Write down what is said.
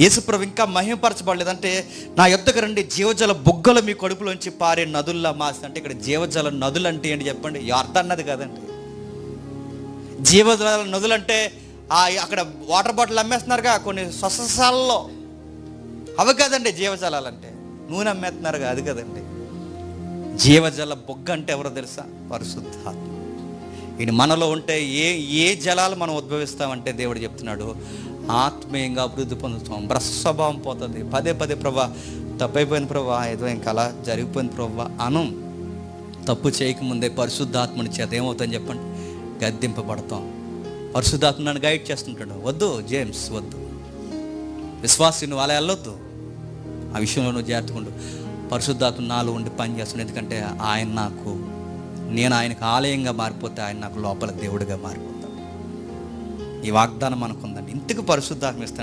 యేసుప్రభు ఇంకా మహిమపరచబడలేదంటే, నా యొద్దకు రండి జీవజల బుగ్గలు మీ కడుపులోంచి పారే నదుల్లా మాసి. అంటే ఇక్కడ జీవజల నదులు అంటే ఏంటి చెప్పండి? అర్థం అన్నది కదండి. జీవజల నదులు అంటే అక్కడ వాటర్ బాటిల్ అమ్మేస్తున్నారుగా కొన్ని స్వస్థశాలలో, అవి కదండి జీవజలాలు అంటే. నూనె అమ్మేస్తున్నారుగా, అది కదండి. జీవజల బొగ్గ అంటే ఎవరో తెలుసా? పరిశుద్ధాత్మ. ఇది మనలో ఉంటే ఏ జలాలు మనం ఉద్భవిస్తామంటే దేవుడు చెప్తున్నాడు, ఆత్మీయంగా అభివృద్ధి పొందుతాం, భ్రస్వభావం పోతుంది. పదే పదే ప్రభా తప్పైపోయిన ప్రభా, ఏదో ఇంకా అలా జరిగిపోయింది ప్రభా అను. తప్పు చేయకముందే పరిశుద్ధాత్మని చేత ఏమవుతుందని చెప్పండి, గద్దింపబడతాం. పరిశుద్ధాత్మ నన్ను గైడ్ చేస్తుంటాడు. వద్దు జేమ్స్, వద్దు, విశ్వాసి నువ్వు అలా వెళ్ళొద్దు, ఆ విషయంలో నువ్వు జాగ్రత్తగా ఉండు. పరిశుద్ధాత్మ నాలో ఉండి పని చేస్తున్నాడు. ఎందుకంటే నేను ఆయనకు ఆలయంగా మారిపోతే ఆయన నాకు లోపల దేవుడిగా మారిపోతాడు. ఈ వాగ్దానం మనకుందండి. ఇంతకు పరిశుద్ధాత్మ ఇస్తాడు.